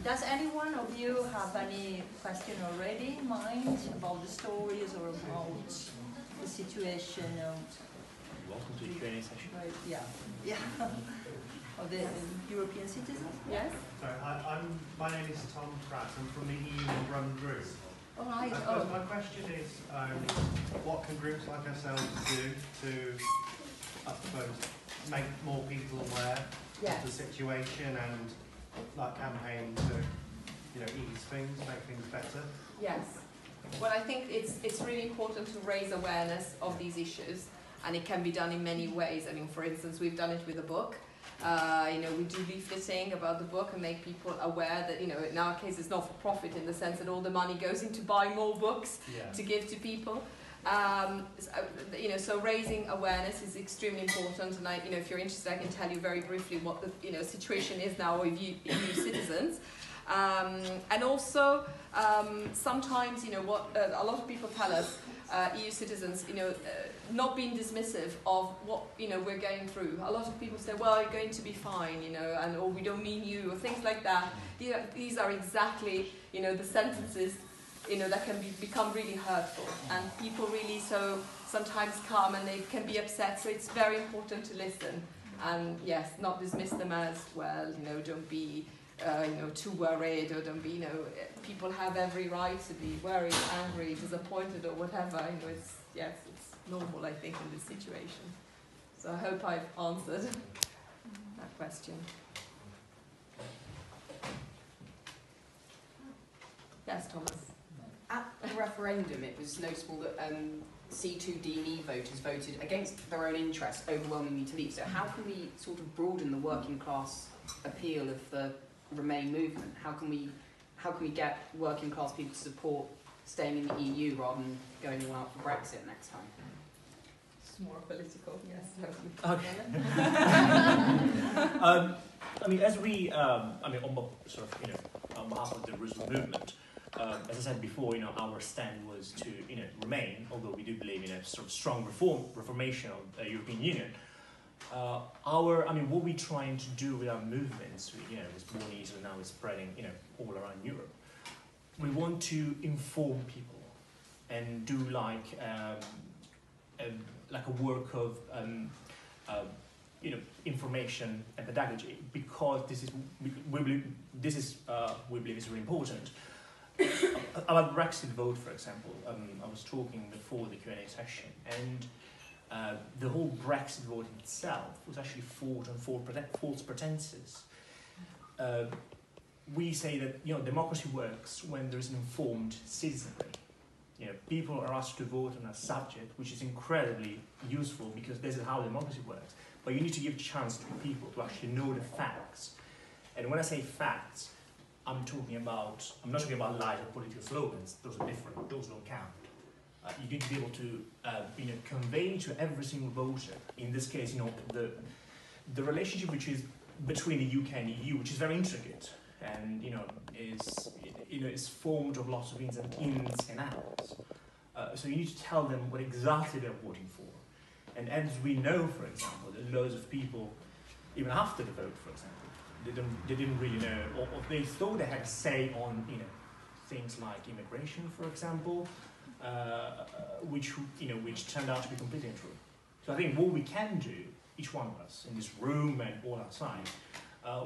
Does any one of you have any question already in mind about the stories or about the situation of... Welcome to the Q&A session. Yeah. Of the European citizens? Yes? Sorry, my name is Tom Pratt. I'm from the EU Run Group. All right. My question is, what can groups like ourselves do to, I suppose, make more people aware of the situation and like campaign to, ease things, make things better? Yes. Well, I think it's really important to raise awareness of these issues, and it can be done in many ways. I mean, for instance, we've done it with a book. We do leafleting about the book and make people aware that, in our case, it's not for profit in the sense that all the money goes into buying more books to give to people. So raising awareness is extremely important. And if you're interested, I can tell you very briefly what the situation is now with EU citizens. And also, sometimes, what a lot of people tell us, EU citizens, not being dismissive of what, we're going through. A lot of people say, well, you're going to be fine, or we don't mean you, or things like that. These are exactly, the sentences, that can become really hurtful. And people really sometimes come and they can be upset. So it's very important to listen. And yes, not dismiss them as, well, don't be... too worried, or don't be, people have every right to be worried, angry, disappointed, or whatever. It's normal, I think, in this situation. So I hope I've answered that question. Yes, Thomas. At the referendum, it was noticeable that C2D&E voters voted against their own interests overwhelmingly to leave. So how can we sort of broaden the working class appeal of the Remain movement? How can we get working class people to support staying in the EU rather than going all out for Brexit next time? It's more political, yes. Okay. As we, on behalf of the Roosevelt Movement, as I said before, our stand was to, remain, although we do believe in a sort of strong reformation of the European Union. What we're trying to do with our movements, it's born easily now, it's spreading, all around Europe. We want to inform people and do like a work of, information and pedagogy, because we believe is really important. About Brexit vote, for example, I was talking before the Q&A session, and the whole Brexit vote itself was actually fought on false pretenses. We say that democracy works when there is an informed citizenry. People are asked to vote on a subject, which is incredibly useful because this is how democracy works. But you need to give a chance to people to actually know the facts. And when I say facts, I'm not talking about lies or political slogans. Those are different. Those don't count. You need to be able to, convey to every single voter, in this case, the relationship which is between the UK and the EU, which is very intricate, and is formed of lots of ins and outs. So you need to tell them what exactly they're voting for. And as we know, for example, that loads of people, even after the vote, for example, they didn't really know, or they thought they had a say on, things like immigration, for example. Which turned out to be completely untrue. So I think what we can do, each one of us in this room and all outside,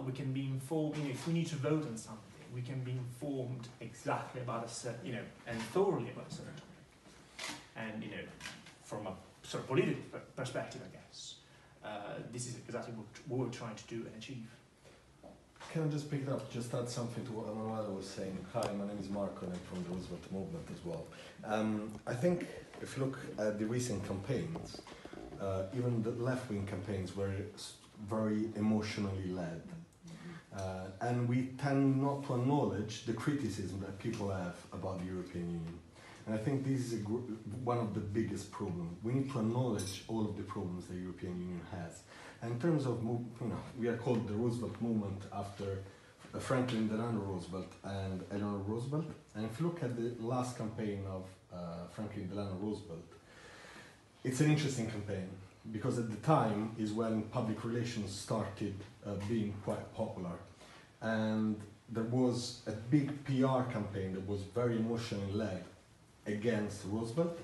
we can be informed. If we need to vote on something, we can be informed exactly about a certain, and thoroughly about a certain topic. And from a sort of political perspective, I guess, this is exactly what we're trying to do and achieve. Can I just pick it up, just add something to what Emanuela was saying? Hi, my name is Marco and I'm from the Roosevelt Movement as well. I think if you look at the recent campaigns, even the left-wing campaigns were very emotionally led. And we tend not to acknowledge the criticism that people have about the European Union. And I think this is one of the biggest problems. We need to acknowledge all of the problems the European Union has. And in terms of, we are called the Roosevelt Movement after Franklin Delano Roosevelt and Eleanor Roosevelt. And if you look at the last campaign of Franklin Delano Roosevelt, it's an interesting campaign because at the time is when public relations started being quite popular. And there was a big PR campaign that was very emotionally led against Roosevelt.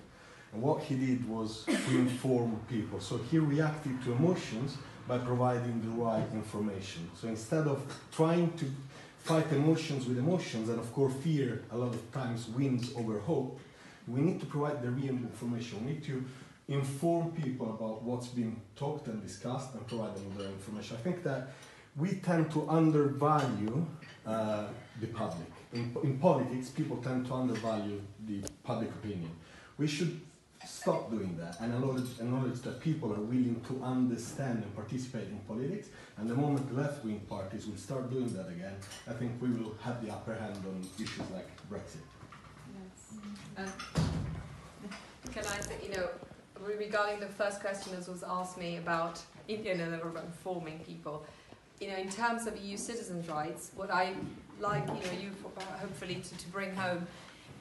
And what he did was to inform people. So he reacted to emotions by providing the right information. So instead of trying to fight emotions with emotions, and of course fear a lot of times wins over hope, we need to provide the real information. We need to inform people about what's being talked and discussed and provide them with the information. I think that we tend to undervalue the public. In politics, people tend to undervalue the public opinion. We should stop doing that and acknowledge that people are willing to understand and participate in politics. And the moment the left-wing parties will start doing that again, I think we will have the upper hand on issues like Brexit. Yes. Can I say, regarding the first question that was asked me about, about informing people, in terms of EU citizens' rights, what I like, you hopefully to bring home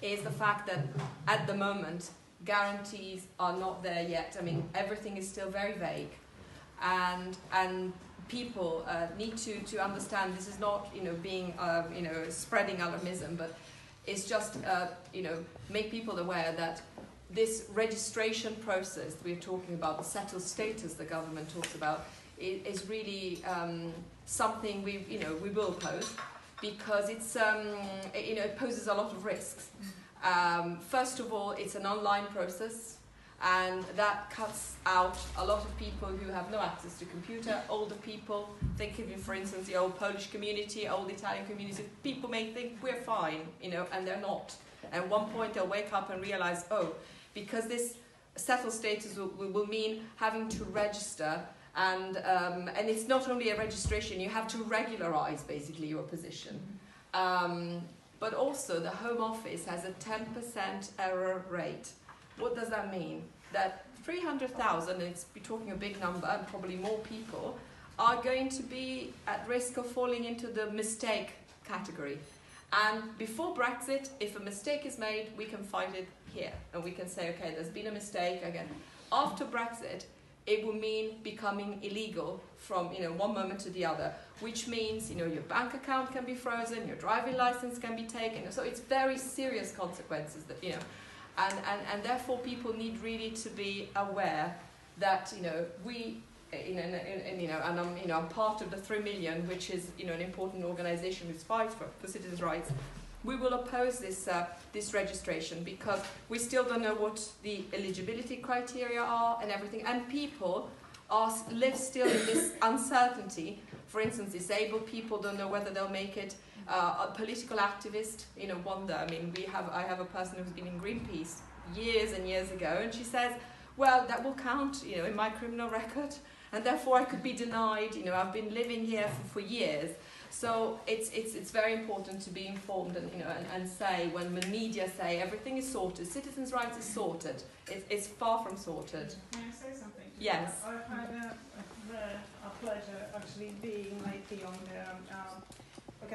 is the fact that at the moment, guarantees are not there yet. I mean, everything is still very vague, and people need to understand this is not, being, spreading alarmism, but it's just, make people aware that this registration process that we're talking about, the settled status the government talks about, is really something we will oppose, because it's, it poses a lot of risks. First of all, it's an online process, and that cuts out a lot of people who have no access to computer, older people. Think of, for instance, the old Polish community, old Italian community. People may think we're fine, and they're not. At one point, they'll wake up and realize, oh, because this settled status will mean having to register, and it's not only a registration, you have to regularize basically your position. But also the Home Office has a 10% error rate. What does that mean? That 300,000, and we're talking a big number, and probably more people, are going to be at risk of falling into the mistake category. And before Brexit, if a mistake is made, we can find it here. And we can say, okay, there's been a mistake again. After Brexit, it will mean becoming illegal from one moment to the other, which means your bank account can be frozen, your driving license can be taken. So it's very serious consequences that and therefore people need really to be aware that we and I'm part of the 3 million, which is an important organisation which fights for citizens' rights. We will oppose this registration because we still don't know what the eligibility criteria are and everything, and people live still in this uncertainty. For instance, disabled people don't know whether they'll make it. A political activist, wonder. I mean, I have a person who's been in Greenpeace years and years ago, and she says, well, that will count, in my criminal record, and therefore I could be denied. I've been living here for years. So it's very important to be informed and say, when the media say everything is sorted, citizens' rights is sorted, it's far from sorted. May I say something? Yes. I've had a pleasure actually being lately on the,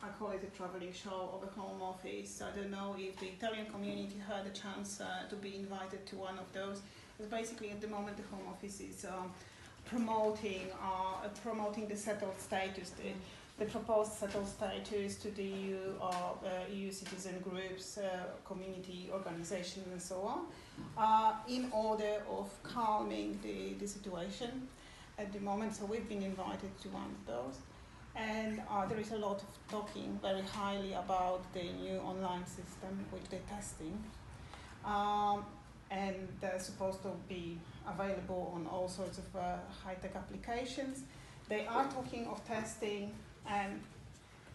I call it a travelling show of the Home Office. I don't know if the Italian community had a chance to be invited to one of those. But basically at the moment the Home Office is promoting the settled status, the proposed settled status to the EU citizen groups, community organisations and so on, in order of calming the situation at the moment. So we've been invited to one of those, and there is a lot of talking very highly about the new online system which they're testing, and they're supposed to be available on all sorts of high-tech applications. They are talking of testing and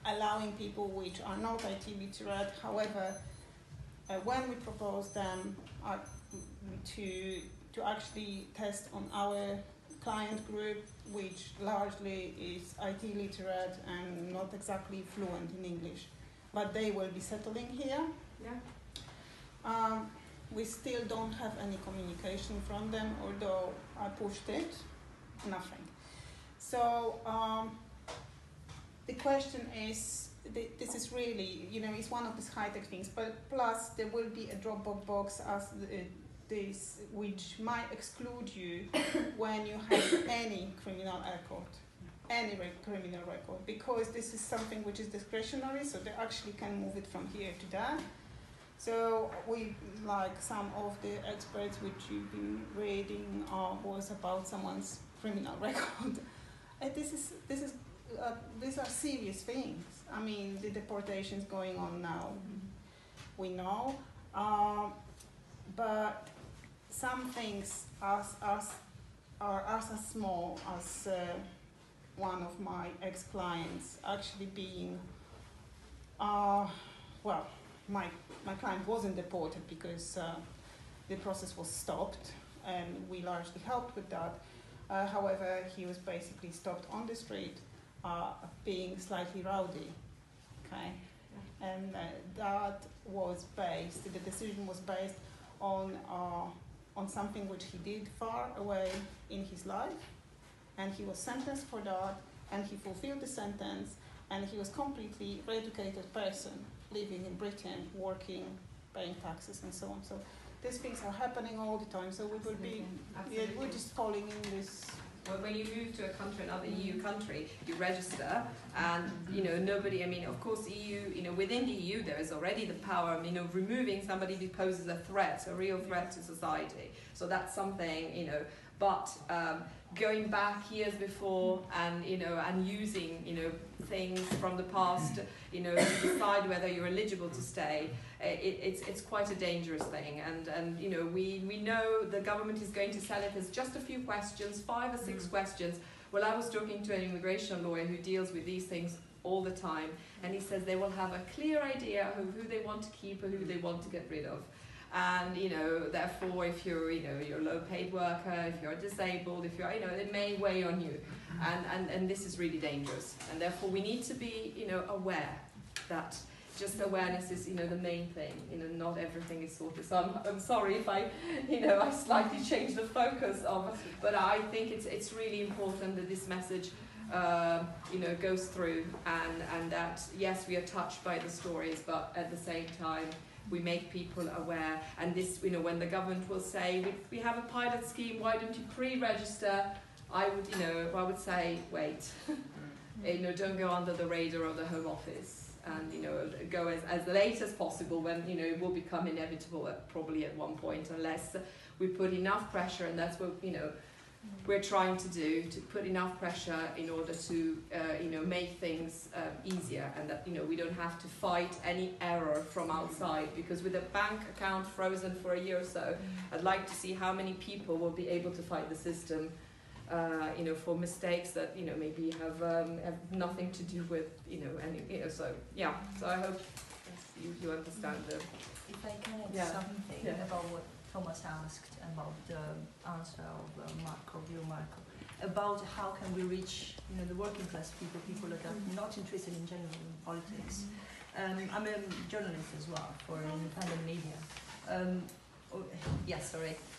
allowing people which are not IT literate. However, when we propose them to actually test on our client group, which largely is IT literate and not exactly fluent in English, but they will be settling here. Yeah. We still don't have any communication from them, although I pushed it, nothing. So the question is, this is really, it's one of these high-tech things, but plus there will be a drop box as this, which might exclude you when you have any criminal record. any criminal record, because this is something which is discretionary, so they actually can move it from here to there. So we, like some of the experts which you've been reading, was about someone's criminal record. And these are serious things. I mean, the deportations going on now, we know, but some things are as small as one of my ex-clients actually being, well, my client wasn't deported because the process was stopped, and we largely helped with that. However, he was basically stopped on the street being slightly rowdy, okay? And that was based, the decision was based on something which he did far away in his life, and he was sentenced for that, and he fulfilled the sentence, and he was completely re-educated person living in Britain, working, paying taxes and so on. So these things are happening all the time, so we will be, yeah, we're just falling in this. Well, when you move to a country, another EU country, you register, and you know nobody. I mean, of course, EU. You know, within the EU, there is already the power. I mean, of removing somebody who poses a threat, a real threat to society. So that's something, you know. But going back years before, and you know, and using things from the past, you know, to decide whether you're eligible to stay, it's quite a dangerous thing. And you know, we know the government is going to sell it as just a few questions, 5 or 6 questions. Well, I was talking to an immigration lawyer who deals with these things all the time, and he says they will have a clear idea of who they want to keep or who they want to get rid of. And you know, therefore, if you're you're a low-paid worker, if you're disabled, if you're it may weigh on you, and this is really dangerous. And therefore, we need to be aware that just awareness is the main thing. Not everything is sorted. So I'm sorry if I I slightly changed the focus of, but I think it's really important that this message goes through, and that yes, we are touched by the stories, but at the same time, we make people aware. And this, when the government will say, we have a pilot scheme, why don't you pre-register? I would say, wait, don't go under the radar of the Home Office, and go as late as possible when it will become inevitable probably at one point, unless we put enough pressure, and that's what we're trying to do, to put enough pressure in order to make things easier, and that we don't have to fight any error from outside, because with a bank account frozen for a year or so, I'd like to see how many people will be able to fight the system for mistakes that maybe have nothing to do with any so yeah, so I hope you understand the. If I can add something about what Thomas asked about the answer of Marco, about how can we reach the working class people that are not interested in general politics. I'm a journalist as well for independent media.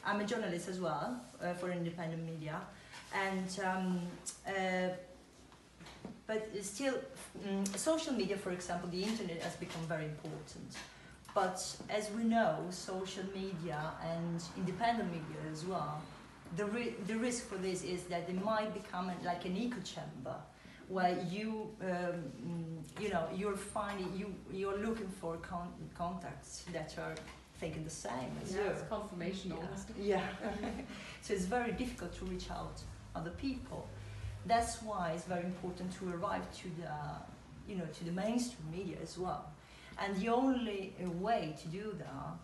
I'm a journalist as well for independent media, and but still, social media, for example, the internet has become very important. But as we know, social media and independent media as well, the risk for this is that it might become like an echo chamber, where you're looking for contacts that are thinking the same as you. It's confirmational. Yeah. So it's very difficult to reach out other people. That's why it's very important to arrive to the mainstream media as well. And the only way to do that,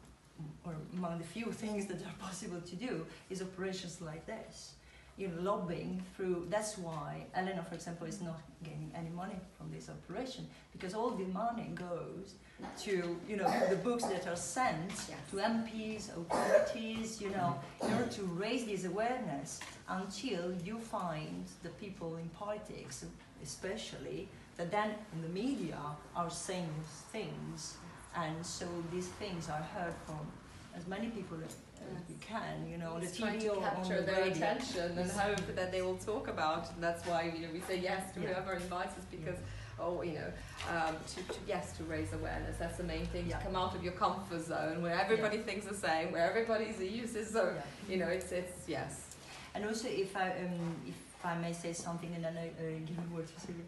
or among the few things that are possible to do, is operations like this. Lobbying through. That's why Elena, for example, is not getting any money from this operation, because all the money goes to the books that are sent to MPs, authorities, in order to raise this awareness, until you find the people in politics, especially, that then in the media are saying things, and so these things are heard from as many people as we can, on the TV to or capture on the their radio. attention and hope that they will talk about, and that's why we say yes to whoever invites us, because to raise awareness. That's the main thing, to come out of your comfort zone where everybody thinks the same, where everybody's a user. So it's yes. And also, if I may say something, and then I give the word to Silvia.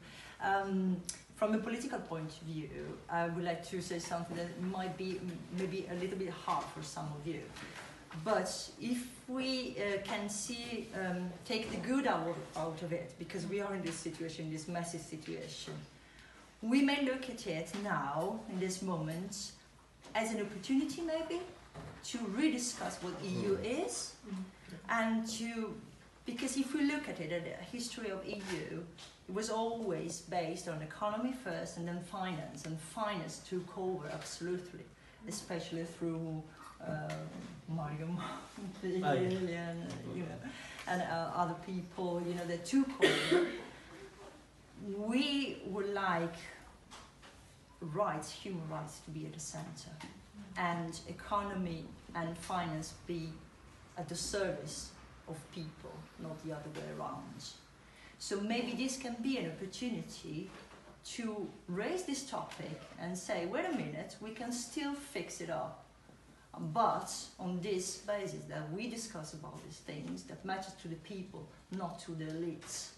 From a political point of view, I would like to say something that might be maybe a little bit hard for some of you. But if we can see, take the good out of it, because we are in this situation, this messy situation, we may look at it now, in this moment, as an opportunity maybe to rediscuss what EU is, and because if we look at it, at the history of EU, it was always based on economy first and then finance took over absolutely, especially through Mario Monti and other people, that took over. We would like human rights to be at the center, and economy and finance be at the service of people, not the other way around. So maybe this can be an opportunity to raise this topic and say, wait a minute, we can still fix it up, but on this basis that we discuss about these things that matters to the people, not to the elites.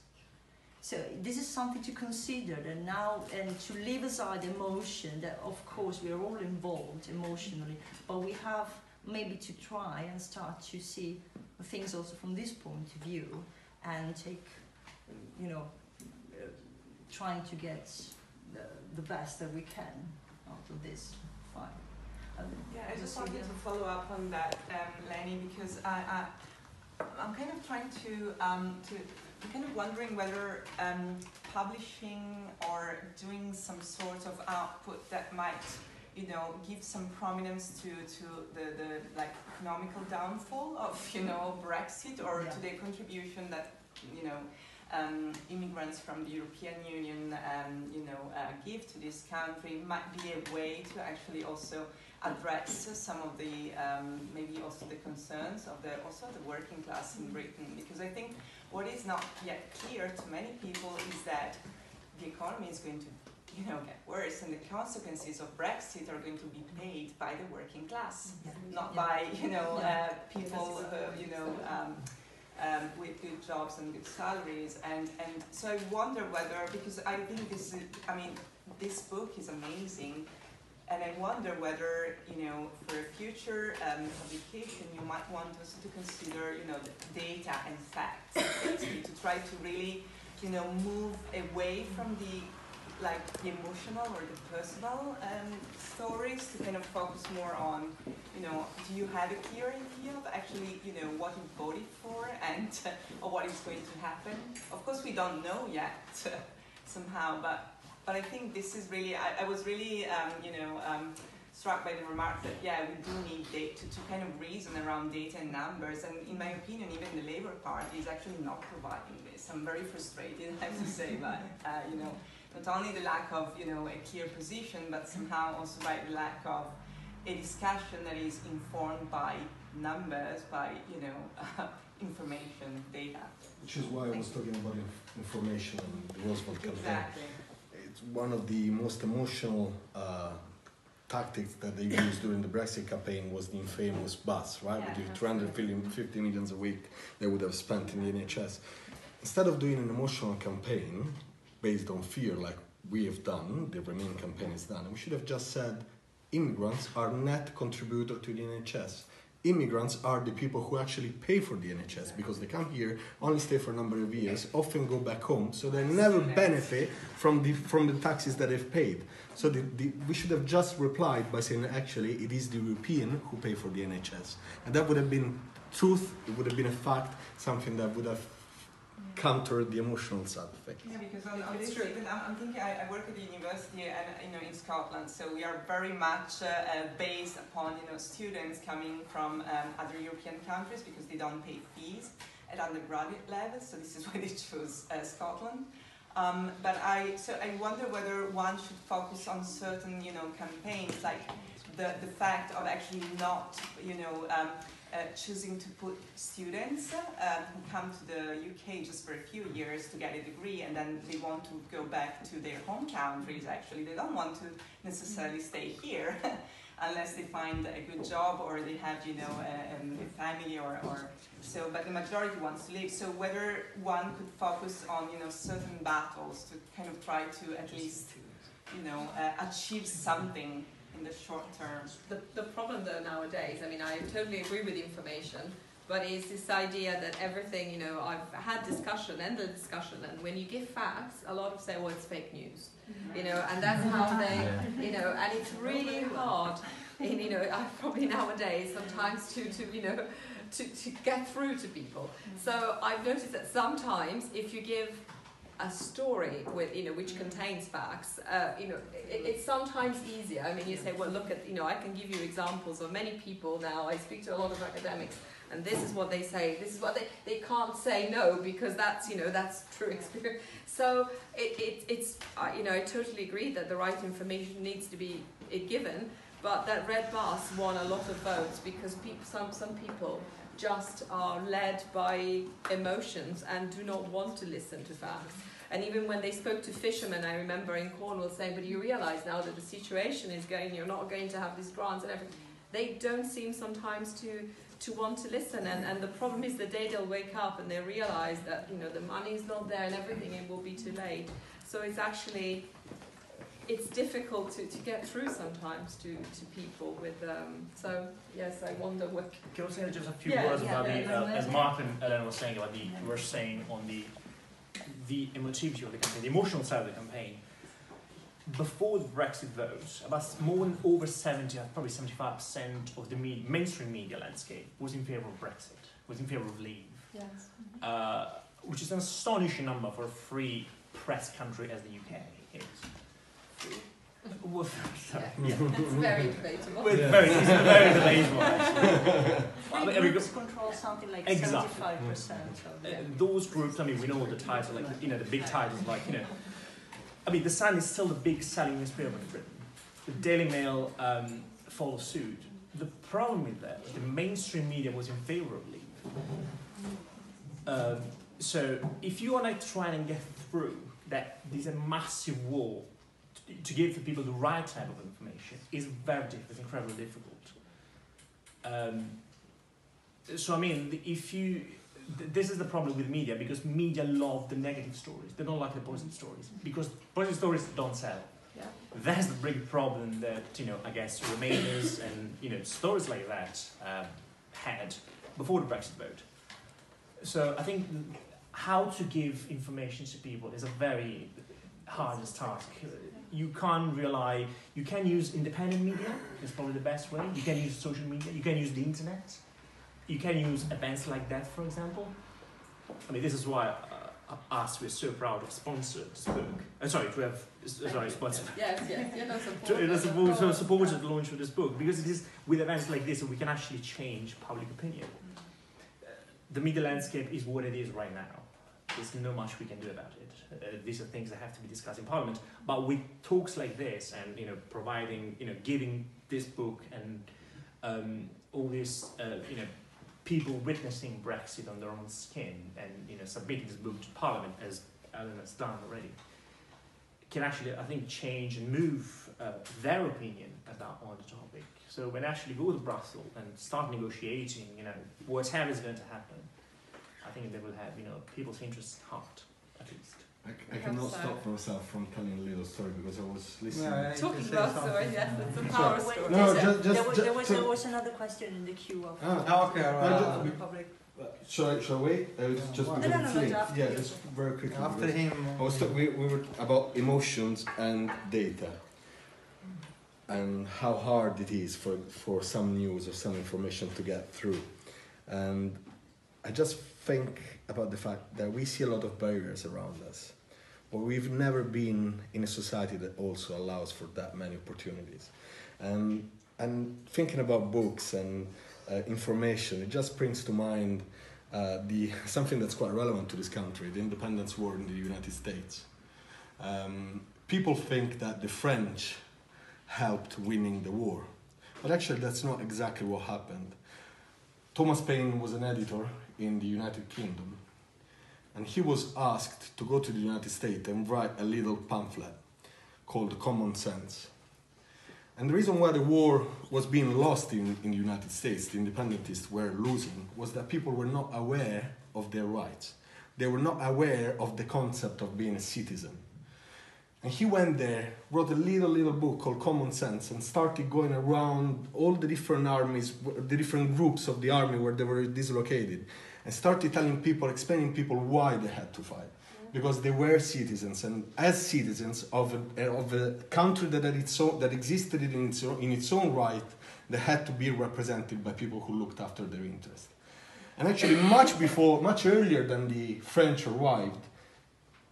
So this is something to consider, and now, and to leave aside emotion, that of course we are all involved emotionally, but we have maybe to try and start to see things also from this point of view, and take, trying to get the best that we can out of this fight. Yeah, I just wanted to follow up on that, Lenny, because I'm kind of trying to I'm kind of wondering whether publishing or doing some sort of output that might, give some prominence to the like economical downfall of Brexit, or to the contribution that immigrants from the European Union give to this country might be a way to actually also address some of the maybe also the concerns of the working class in Britain, because I think what is not yet clear to many people is that the economy is going to get worse, and the consequences of Brexit are going to be paid by the working class, not by people with good jobs and good salaries, and so I wonder whether, because I think this book is amazing, and I wonder whether, for a future publication, you might want us to consider, the data and facts, basically, to try to really, move away from the emotional or the personal stories, to kind of focus more on, do you have a clear idea of actually, what you voted for, and or what is going to happen? Of course, we don't know yet, somehow, but I think this is really, I was really, struck by the remark that, we do need data to kind of reason around data and numbers, and in my opinion, even the Labour Party is actually not providing this. I'm very frustrated, I have to say, but, not only the lack of, a clear position, but somehow also by the lack of a discussion that is informed by numbers, by, information, data. Which is why I was talking about information and the Roosevelt campaign. Exactly. It's one of the most emotional tactics that they used during the Brexit campaign was the infamous bus, right? With the 250 million a week they would have spent in the NHS. Instead of doing an emotional campaign based on fear like we have done, the Remain campaign is done, we should have just said immigrants are net contributor to the NHS. Immigrants are the people who actually pay for the NHS, because they come here, only stay for a number of years, often go back home, so they never benefit from the taxes that they've paid. So we should have just replied by saying, actually, it is the European who pay for the NHS. And that would have been truth, it would have been a fact, something that would have countered the emotional side of things. Yeah, because on this, even I'm thinking, I work at the university and in Scotland, so we are very much based upon students coming from other European countries, because they don't pay fees at undergraduate level, so this is why they chose Scotland. But I wonder whether one should focus on certain campaigns, like the fact of actually not choosing to put students who come to the UK just for a few years to get a degree, and then they want to go back to their home countries. Actually, they don't want to necessarily stay here. unless they find a good job or they have, you know, a family or so. But the majority wants to leave. So whether one could focus on, you know, certain battles to kind of try to at least, you know, achieve something in the short term. The problem though nowadays, I mean, I totally agree with the information, but it's this idea that everything, you know, I've had discussion, endless discussion, and when you give facts, a lot of say, well, it's fake news, you know, and that's how they, you know, and it's really hard, in, you know, probably nowadays sometimes to you know, to get through to people. So I've noticed that sometimes if you give a story with, you know, which contains facts, you know, it's sometimes easier. I mean, you say, well, look at, you know, I can give you examples of many people now. I speak to a lot of academics, and this is what they say. This is what they can't say no, because that's, you know, that's true experience. So it's you know, I totally agree that the right information needs to be given, but that red bus won a lot of votes because some people just are led by emotions and do not want to listen to facts. And even when they spoke to fishermen, I remember in Cornwall saying, but you realise now that the situation is going, you're not going to have these grants and everything. They don't seem sometimes to want to listen. And the problem is the day they'll wake up and they realise that, you know, the money's not there and everything, it will be too late. So it's actually, it's difficult to get through sometimes to people with, so yes, I wonder what... Can I say just a few words about as Mark and Elena was saying about we're saying on the emotivity of the campaign, the emotional side of the campaign. Before the Brexit vote, about more than over 70, probably 75% of the mainstream media landscape was in favour of Brexit, was in favour of leave. Yes. Which is an astonishing number for a free press country as the UK is. Well, sorry. Yeah. It's very debatable. It's very debatable, actually. Three groups control something like 75% of those groups, I mean, we know the title, like, you know, the big titles, like, you know, I mean, The Sun is still the big selling newspaper in Britain. The Daily Mail follows suit. The problem with that, the mainstream media was in favour of leave. So if you want to try and get through that, there's a massive war to give the people the right type of information is very difficult, it's incredibly difficult. So I mean, this is the problem with media, because media love the negative stories, they don't like the positive stories, because positive stories don't sell. Yeah. That's the big problem that, you know, I guess Remainers and, you know, stories like that had before the Brexit vote. So I think how to give information to people is a very hardest task. You can't rely, you can use independent media, it's probably the best way. You can use social media, you can use the internet. You can use events like that, for example. I mean, this is why we're so proud of sponsor this book. Sponsor. Yes, Supported the launch of this book, because it is with events like this that we can actually change public opinion. The media landscape is what it is right now. There's not much we can do about it. These are things that have to be discussed in Parliament. But with talks like this, and, you know, providing, you know, giving this book and all this, you know, people witnessing Brexit on their own skin, and, you know, submitting this book to Parliament, as Alan has done already, can actually, I think, change and move their opinion about on the topic. So when they actually go to Brussels and start negotiating, you know, whatever is going to happen, I think they will have, you know, people's interests at heart, at least. I cannot stop myself from telling a little story, because I was listening. Talking about story, yes, it's a power story. No, there was another question in the queue of okay, public. Shall I wait? Just because it's late. Yeah, just very quickly. After him. We were about emotions and data, and how hard it is for some news or some information to get through. And I just think about the fact that we see a lot of barriers around us, but we've never been in a society that also allows for that many opportunities. And thinking about books and information, it just brings to mind something that's quite relevant to this country, the independence war in the United States. People think that the French helped winning the war, but actually that's not exactly what happened. Thomas Paine was an editor in the United Kingdom, and he was asked to go to the United States and write a little pamphlet called Common Sense. And the reason why the war was being lost in the United States, the independentists were losing, was that people were not aware of their rights. They were not aware of the concept of being a citizen. And he went there, wrote a little book called Common Sense, and started going around all the different armies, the different groups of the army where they were dislocated, and started telling people, explaining people why they had to fight. Because they were citizens, and as citizens of a country that existed in its own right, they had to be represented by people who looked after their interests. And actually, much earlier than the French arrived,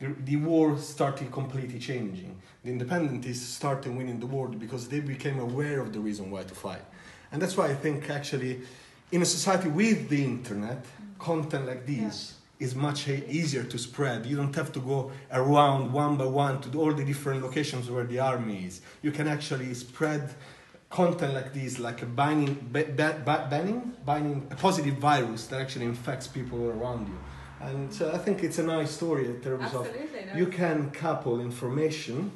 the war started completely changing. The independentists started winning the war because they became aware of the reason why to fight. And that's why I think actually, in a society with the internet, content like this is much easier to spread. You don't have to go around one by one to all the different locations where the army is. You can actually spread content like this, like a binding a positive virus that actually infects people around you. And so I think it's a nice story in terms of you can couple information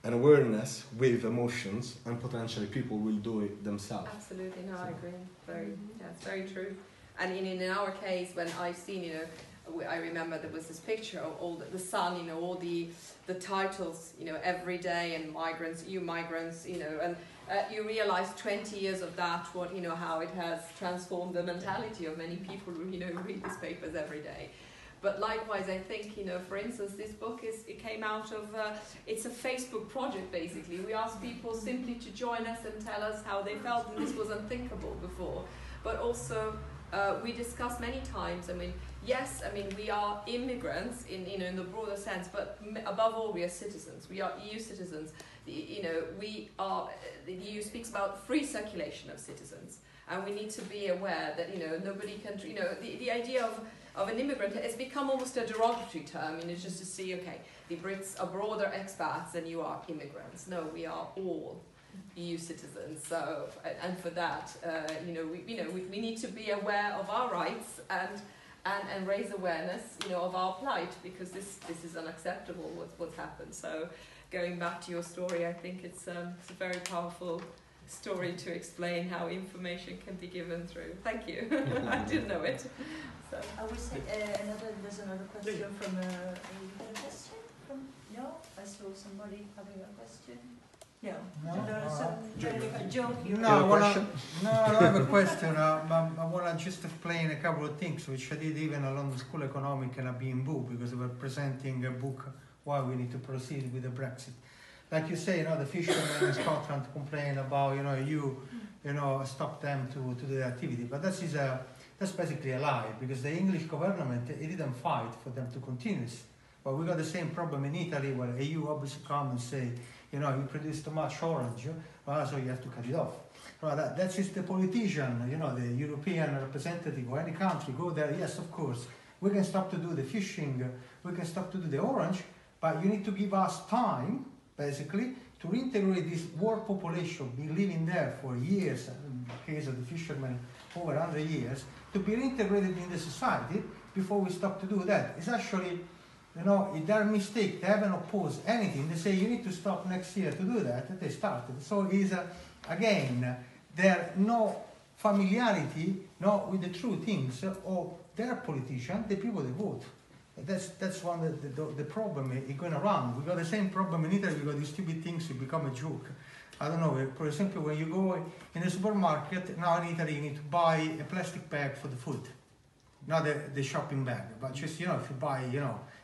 and awareness with emotions, and potentially people will do it themselves. Absolutely, no, I agree. It's very true. And in our case, when I've seen, I remember there was this picture of all the Sun, all the titles, every day, and migrants, migrants, and you realize 20 years of that, how it has transformed the mentality of many people who, read these papers every day. But likewise, I think, for instance, this book it came out of, it's a Facebook project, basically. We asked people simply to join us and tell us how they felt, and this was unthinkable before. But also, we discussed many times, we are immigrants in the broader sense, but above all, we are citizens. We are EU citizens. The EU speaks about free circulation of citizens, and we need to be aware that, nobody can, the idea of an immigrant has become almost a derogatory term, just to see, okay, the Brits are broader expats and you are immigrants. No, we are all EU citizens. So, and for that, we need to be aware of our rights and raise awareness, of our plight, because this is unacceptable what's happened. So, going back to your story, I think it's a very powerful story to explain how information can be given through. Thank you. I didn't know it. So. I will say there's another question from. You got a question from? No, I saw somebody having a question. No. I have a question. I want to just explain a couple of things, which I did even along the School Economic and a book, because we were presenting a book why we need to proceed with the Brexit. Like you say, the fishermen in Scotland complain about, you stop them to do the activity, but that's basically a lie, because the English government, it didn't fight for them to continue. But we got the same problem in Italy, where EU obviously come and say, you produce too much orange, so you have to cut it off. That's just the politician, the European representative or any country go there. Yes, of course, we can stop to do the fishing, we can stop to do the orange, but you need to give us time, basically, to reintegrate this world population, been living there for years, in the case of the fishermen, over 100 years, to be reintegrated in the society before we stop to do that. It's actually, it's their mistake. They haven't opposed anything. They say you need to stop next year to do that. They started. So again, there no familiarity, with the true things of their politicians, the people they vote. That's one of the problem is going around. We got the same problem in Italy. We got these stupid things to become a joke. I don't know, for example, when you go in the supermarket, now in Italy you need to buy a plastic bag for the food. Not the shopping bag, but just, if you buy,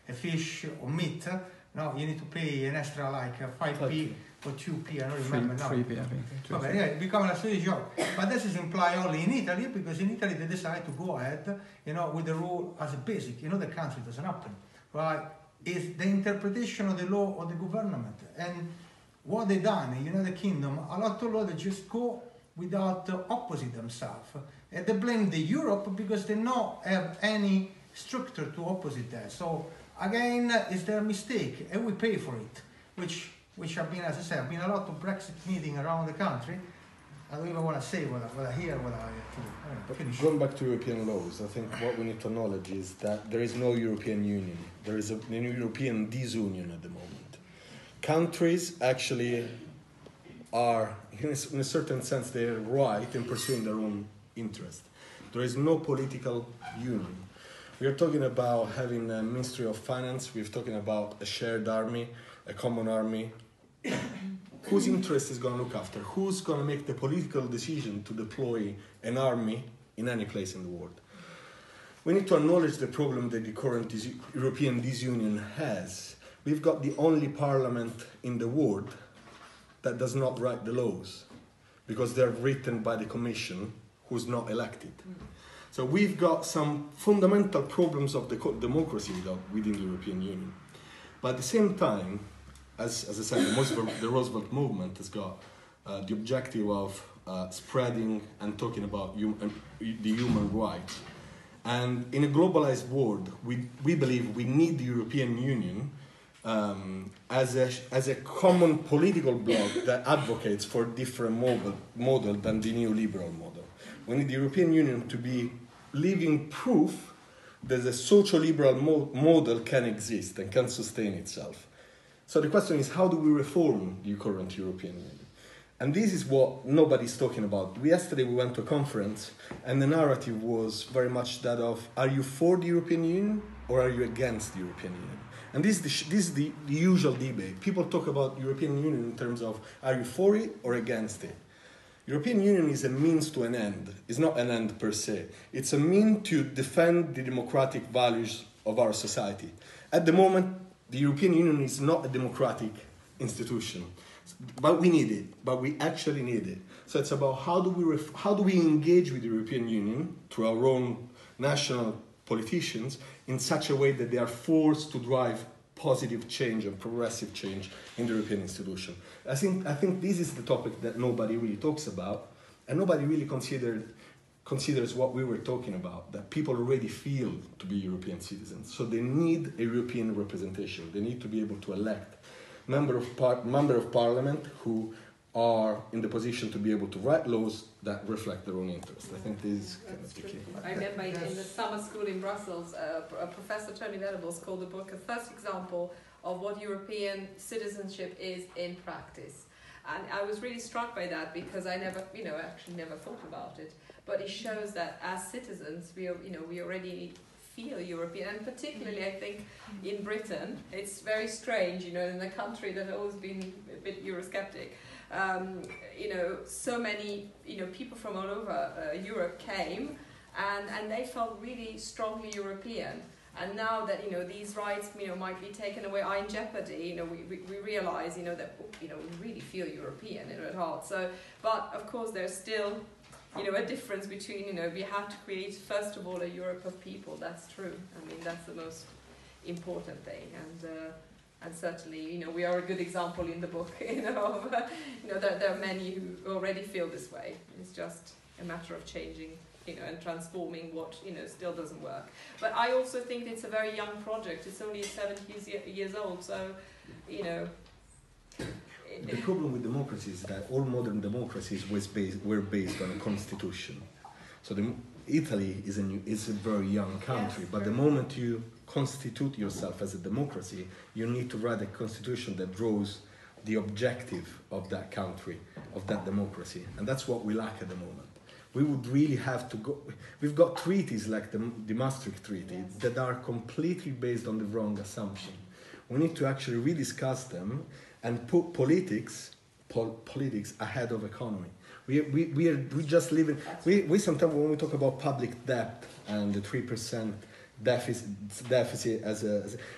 a fish or meat, now you need to pay an extra like 5p or 2p, I don't remember now. 3p, I think. Okay, yeah, it becomes a silly joke. But this is implied only in Italy, because in Italy they decide to go ahead, with the rule as a basic. The country doesn't happen, right? It's the interpretation of the law of the government. And what they done in the United Kingdom, a lot of law they just go without opposing themselves. And they blame the Europe because they don't have any structure to opposite that. So again, it's their mistake, and we pay for it, which have been, as I said, a lot of Brexit meetings around the country. I don't even want to say what I hear, what I finish. Going back to European laws, I think what we need to acknowledge is that there is no European Union. There is a European disunion at the moment. Countries actually are, in a certain sense, they're right in pursuing their own interest. There is no political union. We are talking about having a Ministry of Finance, we're talking about a shared army, a common army. Whose interest is going to look after? Who's going to make the political decision to deploy an army in any place in the world? We need to acknowledge the problem that the current European disunion has. We've got the only parliament in the world that does not write the laws because they're written by the Commission, who's not elected. So we've got some fundamental problems of the democracy within the European Union. But at the same time, as I said, the Roosevelt Movement has got the objective of spreading and talking about the human rights. And in a globalized world, we believe we need the European Union as a common political bloc that advocates for a different model than the neoliberal model. We need the European Union to be living proof that a social liberal model can exist and can sustain itself. So the question is, how do we reform the current European Union? And this is what nobody's talking about. Yesterday we went to a conference and the narrative was very much that of, are you for the European Union or are you against the European Union? And this is the usual debate. People talk about European Union in terms of, are you for it or against it? European Union is a means to an end. It's not an end per se. It's a means to defend the democratic values of our society. At the moment, the European Union is not a democratic institution. But we need it. But we actually need it. So it's about how do we engage with the European Union through our own national politicians in such a way that they are forced to drive positive change and progressive change in the European institution. I think this is the topic that nobody really talks about, and nobody really considers what we were talking about, that people already feel to be European citizens. So they need a European representation. They need to be able to elect member of parliament who are in the position to be able to write laws that reflect their own interests. I think this is kind of the key. I remember in the summer school in Brussels, Professor Tony Venables called the book a first example of what European citizenship is in practice. And I was really struck by that because I never thought about it. But it shows that as citizens, we already feel European, and particularly I think in Britain, it's very strange, in a country that has always been a bit Eurosceptic. So many, people from all over Europe came, and they felt really strongly European. And now that these rights, might be taken away, are in jeopardy. We realize, that we really feel European at heart. So, but of course, there's still, a difference between, we have to create first of all a Europe of people. That's true. I mean, that's the most important thing. And certainly, we are a good example in the book. There are many who already feel this way. It's just a matter of changing. And transforming what still doesn't work. But I also think it's a very young project. It's only 70 years old, so The problem with democracy is that all modern democracies were based on a constitution. So Italy is a very young country, but the moment you constitute yourself as a democracy, you need to write a constitution that draws the objective of that country, of that democracy, and that's what we lack at the moment. We would really have to go. We've got treaties like the Maastricht Treaty that are completely based on the wrong assumption. We need to actually rediscuss them and put politics ahead of economy. We just living. We sometimes when we talk about public debt and the 3% deficit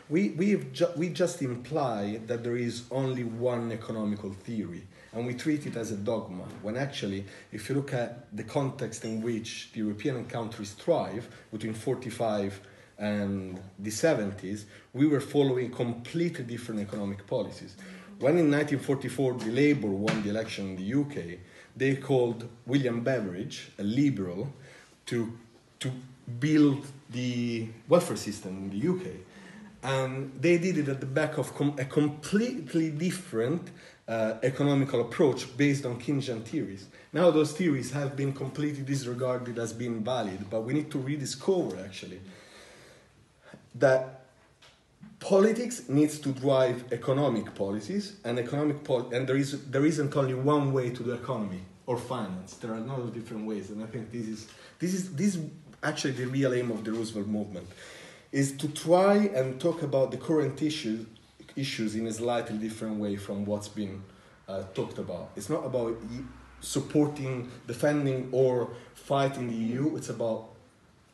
we just imply that there is only one economical theory. And we treat it as a dogma, when actually, if you look at the context in which the European countries thrive, between 45 and the 70s, we were following completely different economic policies. When in 1944 the Labour won the election in the UK, they called William Beveridge, a liberal, to build the welfare system in the UK. And they did it at the back of a completely different economical approach based on Keynesian theories. Now those theories have been completely disregarded as being valid, but we need to rediscover actually that politics needs to drive economic policies, and and there isn't only one way to the economy or finance. There are a lot of different ways, and I think this is actually the real aim of the Roosevelt Movement, is to try and talk about the current issues in a slightly different way from what's been talked about. It's not about supporting, defending, or fighting the EU. It's about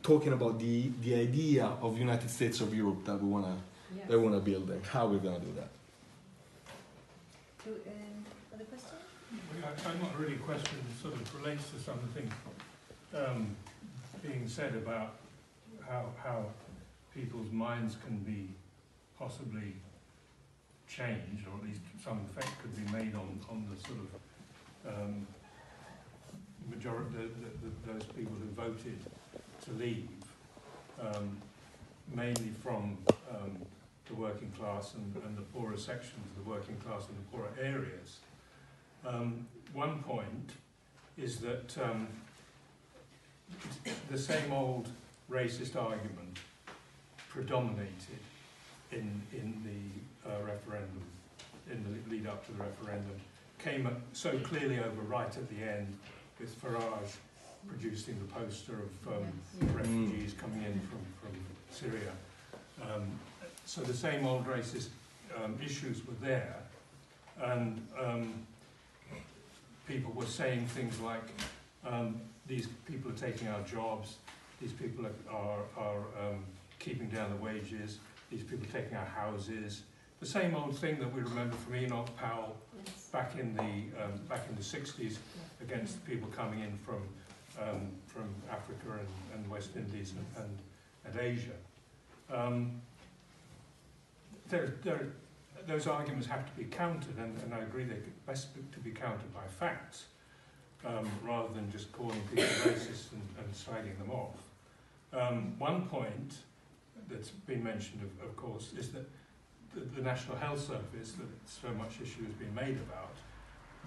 talking about the idea of United States of Europe that we wanna build, and how we're gonna do that. Other questions? I'm not really a question that sort of relates to some of the things being said about how people's minds can be possibly changed, or at least some effect could be made on the sort of majority, those people who voted to leave, mainly from the working class and the poorer sections of the working class and the poorer areas. One point is that the same old racist argument predominated in the referendum, in the lead up to the referendum, came up so clearly over right at the end, with Farage producing the poster of refugees coming in from Syria. So the same old racist issues were there, and people were saying things like, these people are taking our jobs, these people are keeping down the wages, these people are taking our houses. The same old thing that we remember from Enoch Powell back in the 60s against people coming in from Africa and West Indies and Asia. Those arguments have to be countered, and I agree they're best to be countered by facts, rather than just calling people racist and slagging them off. One point that's been mentioned, of course, is that the National Health Service, that so much issue has been made about,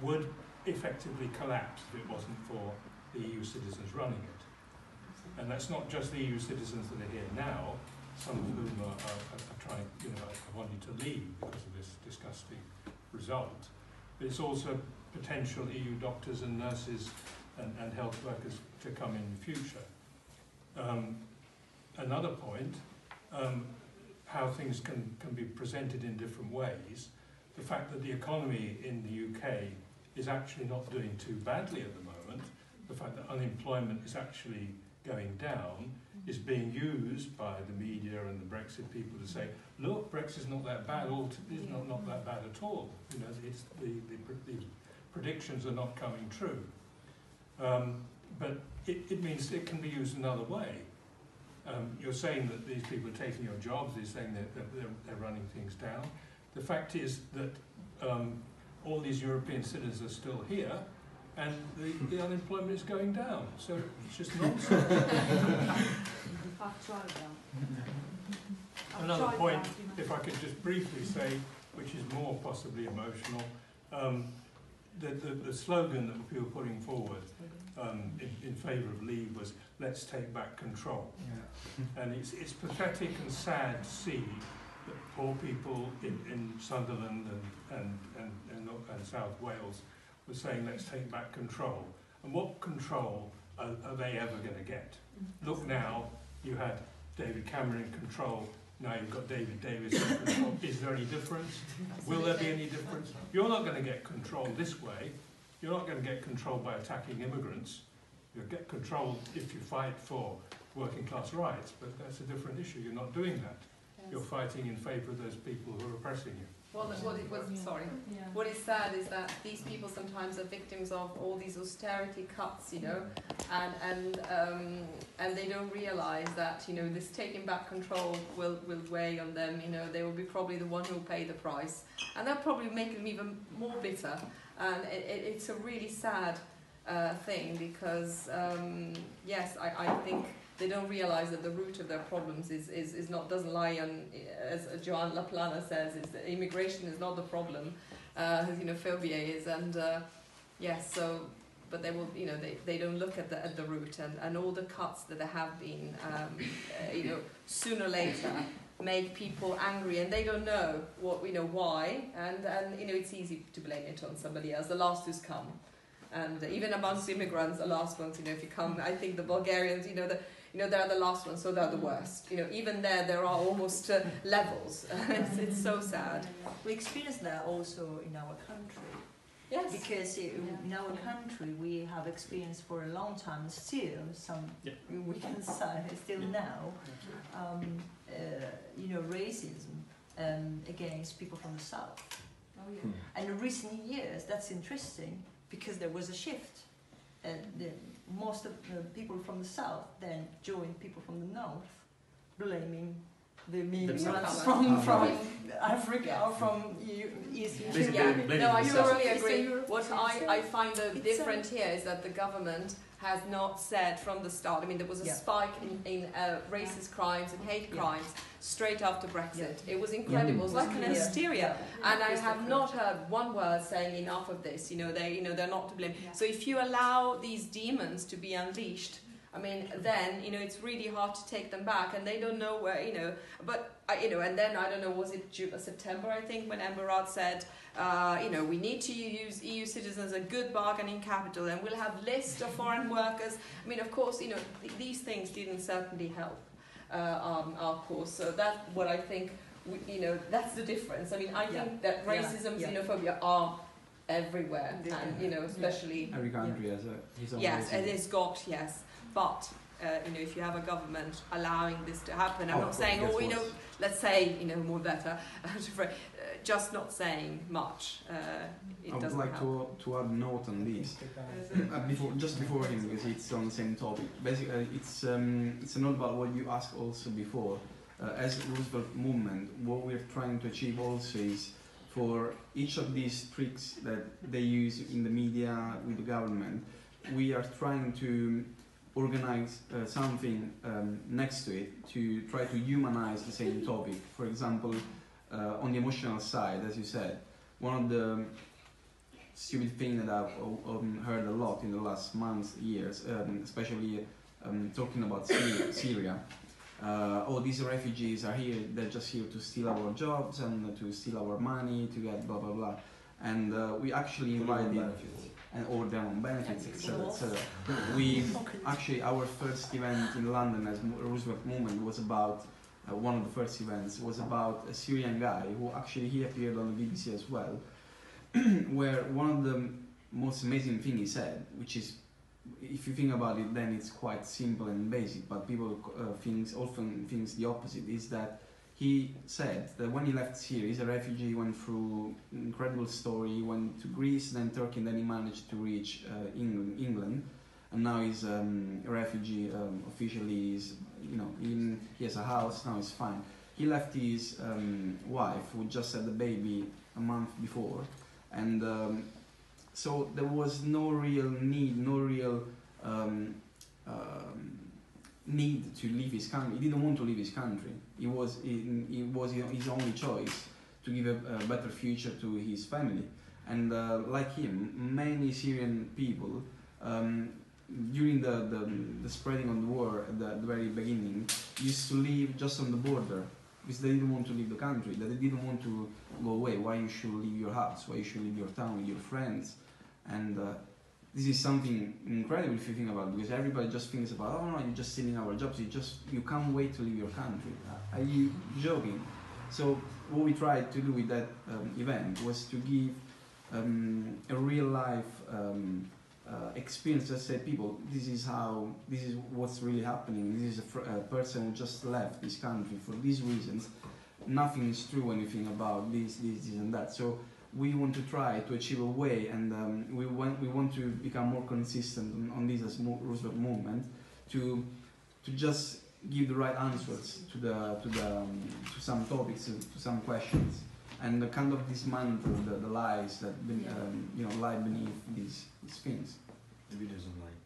would effectively collapse if it wasn't for the EU citizens running it. And that's not just the EU citizens that are here now, some of whom are trying, are wanting to leave because of this disgusting result. But it's also potential EU doctors and nurses and health workers to come in the future. Another point, how things can be presented in different ways. The fact that the economy in the UK is actually not doing too badly at the moment, the fact that unemployment is actually going down, is being used by the media and the Brexit people to say, look, Brexit's not that bad, it's not that bad at all. It's the predictions are not coming true. But it means it can be used another way. You're saying that these people are taking your jobs, you're saying that they're running things down. The fact is that all these European citizens are still here, and the unemployment is going down. So it's just nonsense. Another point, if I could just briefly say, which is more possibly emotional, the slogan that people were putting forward in favour of leave was, let's take back control. Yeah. And it's pathetic and sad to see that poor people in Sunderland and South Wales were saying, let's take back control. And what control are they ever going to get? Look now, you had David Cameron in control, now you've got David Davis in control. Is there any difference? Will there be any difference? You're not going to get control this way. You're not going to get control by attacking immigrants. You'll get control if you fight for working class rights, but that's a different issue. You're not doing that. Yes. You're fighting in favour of those people who are oppressing you. Well, what is sad is that these people sometimes are victims of all these austerity cuts, and they don't realise that this taking back control will weigh on them. They will be probably the one who will pay the price, and that'll probably make them even more bitter. And it's a really sad thing because yes, I think they don't realise that the root of their problems doesn't lie on, as Joan Laplana says, is that immigration is not the problem, phobia is, and yes, so, but they will, they don't look at the root, and all the cuts that there have been, sooner or later make people angry, and they don't know what why, and it's easy to blame it on somebody else, the last who's come. And even amongst immigrants, the last ones, if you come, I think the Bulgarians, they're the last ones, so they're the worst. Even there are almost levels. It's so sad. We experience that also in our country. Yes. Because in our country we have experienced for a long time, still we can say still now, racism against people from the south. Oh, yeah. And in recent years, that's interesting because there was a shift. Most of the people from the south then joined people from the north, blaming the migrants from Africa or from East Europe. Yeah, no, I totally agree. What I find different here is that the government has not said from the start. I mean, there was a spike in racist crimes and hate crimes straight after Brexit. It was incredible. It was like an hysteria. And I have not heard one word saying enough of this. They're not to blame. So if you allow these demons to be unleashed, I mean, then, it's really hard to take them back, and they don't know where, but, and then, I don't know, was it September, I think, when Embarad said, we need to use EU citizens a good bargaining capital, and we'll have lists of foreign workers. I mean, of course, these things didn't certainly help our cause, so that's what I think, that's the difference. I mean, I think that racism, xenophobia are everywhere, and, especially... Every country has his own Yes, racism. it is got, yes. But, if you have a government allowing this to happen, I'm not saying, let's say, more better, just not saying much. I would like to add a note on this. Before him, because it's on the same topic. Basically, it's a note about what you asked also before. As Roosevelt Movement, what we're trying to achieve also is for each of these tricks that they use in the media with the government, we are trying to organize something next to it to try to humanize the same topic. For example, on the emotional side, as you said, one of the stupid things that I've heard a lot in the last months, years, especially talking about Syria. These refugees are here, they're just here to steal our jobs and to steal our money, to get blah blah blah. And we actually invited, or them on benefits, etc. etc. We actually, our first event in London as Roosevelt Movement was about, one of the first events was about a Syrian guy who actually he appeared on the BBC as well, where one of the most amazing things he said, which is, if you think about it, then it's quite simple and basic, but people often think the opposite, is that he said that when he left Syria, he's a refugee, went through an incredible story, he went to Greece, then Turkey, and then he managed to reach England, and now he's a refugee, officially, he has a house, now he's fine. He left his wife, who just had the baby a month before, and so there was no real need, need to leave his country. He didn't want to leave his country. It was his only choice to give a better future to his family. And like him, many Syrian people, during the spreading of the war at the very beginning, used to live just on the border because they didn't want to leave the country, that they didn't want to go away. Why you should leave your house? Why you should leave your town with your friends? And this is something incredible if you think about it, because everybody just thinks about, oh no, you're just stealing our jobs, you can't wait to leave your country. Are you joking? So what we tried to do with that event was to give a real life experience. Just say, people, this is what's really happening. This is a person who just left this country for these reasons. Nothing is true when you think about this and that. So we want to try to achieve a way, and we want to become more consistent on this as Roosevelt Movement, to just give the right answers to some topics, to some questions, and kind of dismantle the lies that lie beneath these things. The video's online.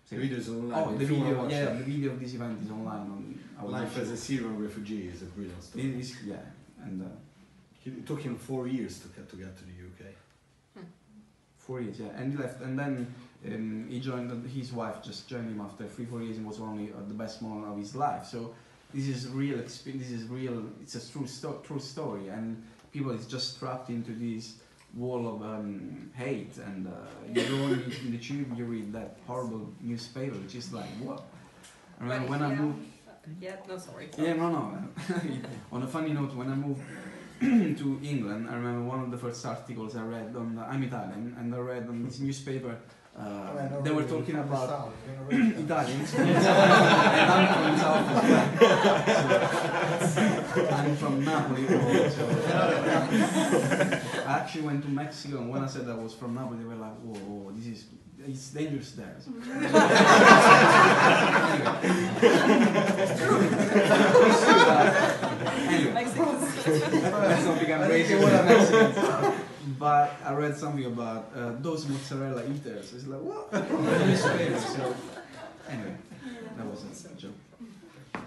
The video's online. Oh, the video, the video of this event is online on our Life as a Syrian refugee is a brilliant story. It is, yeah, and. It took him 4 years to get to the UK. 4 years, yeah, and he left, and then he joined. His wife just joined him after 3-4 years, and was only the best moment of his life. So this is real experience. This is real. It's a true story, and people is just trapped into this wall of hate. And you go in the tube, you read that horrible newspaper, which is like what. I remember when I moved. Yeah, no, sorry. Yeah, no. On a funny note, when I moved to England, I remember one of the first articles I read on. I'm Italian, and I read on this newspaper. They were talking about Italians, and I'm from South as well. I'm from Napoli. So I actually went to Mexico, and when I said I was from Napoli, they were like, "Whoa, it's dangerous there." Anyway, let's not become racist with Mexicans. But I read something about those mozzarella eaters. It's like, what? So, anyway, that was a joke.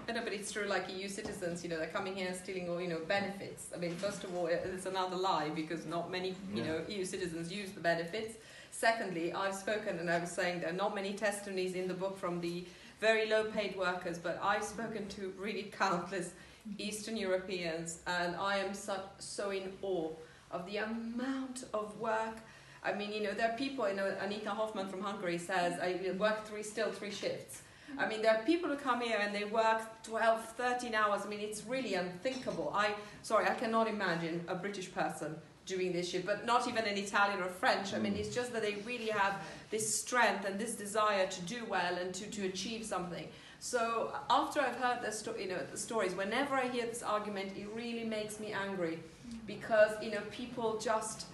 No, but it's true, like EU citizens, you know, they're coming here and stealing all, you know, benefits. I mean, first of all, it's another lie because not many, you know, EU citizens use the benefits. Secondly, I've spoken, and I was saying there are not many testimonies in the book from the very low-paid workers, but I've spoken to really countless Eastern Europeans, and I am so in awe of the amount of work. I mean, you know, there are people, you know, Anita Hoffman from Hungary says, I work still three shifts. I mean, there are people who come here and they work 12, 13 hours. I mean, it's really unthinkable. I cannot imagine a British person doing this shift, but not even an Italian or French. I mean, it's just that they really have this strength and this desire to do well and to achieve something. So after I've heard the stories, whenever I hear this argument, it really makes me angry because, you know, people just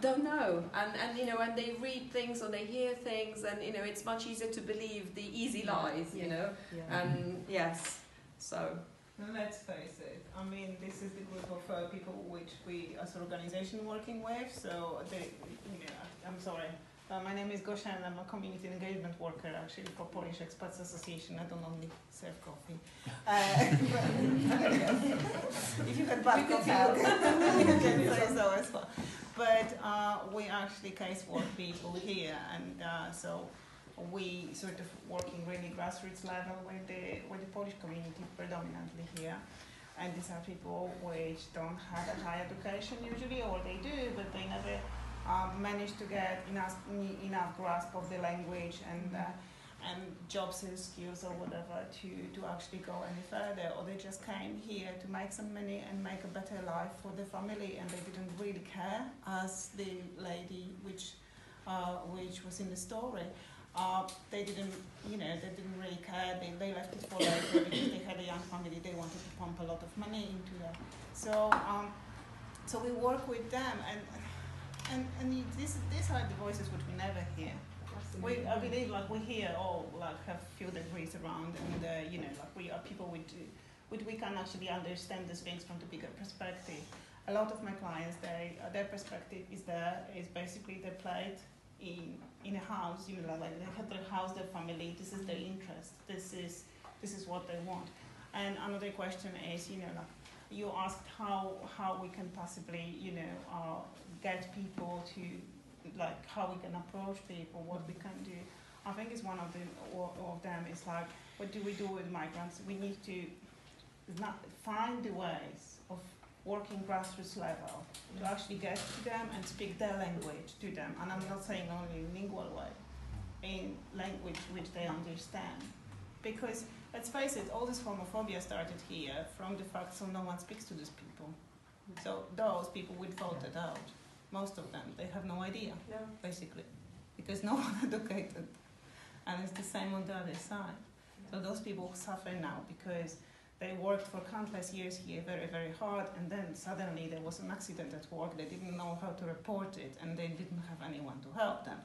don't know, and you know, and they read things or they hear things, and you know, it's much easier to believe the easy lies, you know, and yes, so. And let's face it, I mean, this is the group of people which we as an organization working with, so they, you know, I'm sorry. My name is Gosia and I'm a community engagement worker actually for Polish Experts Association. I don't only serve coffee. If you had bad coffee, you can say so as well. But we actually casework people here, and so we sort of working really grassroots level with the Polish community predominantly here. And these are people which don't have a high education usually, or they do, but they never managed to get enough grasp of the language and jobs and skills or whatever to actually go any further, or they just came here to make some money and make a better life for the family, and they didn't really care, as the lady which was in the story. They didn't really care. They left it for later because they had a young family. They wanted to pump a lot of money into them. So we work with them, and these are the voices which we never hear. I believe like we hear all like have few degrees around, and you know, like we are people with we can actually understand these things from the bigger perspective. A lot of my clients, their perspective is basically they played in a house, you know, like they have their house, their family. This is their interest. This is what they want. And another question is, you know, like you asked how we can possibly, you know, get people to, like, how we can approach people, what we can do. I think it's one of them is like, what do we do with migrants? We need to find the ways of working grassroots level to actually get to them and speak their language to them. And I'm not saying only in lingual way, in language which they understand. Because let's face it, all this homophobia started here from the fact so no one speaks to these people. So those people we voted out, most of them, they have no idea, basically, because no one educated. And it's the same on the other side. So those people suffer now because they worked for countless years here very, very hard, and then suddenly there was an accident at work, they didn't know how to report it, and they didn't have anyone to help them.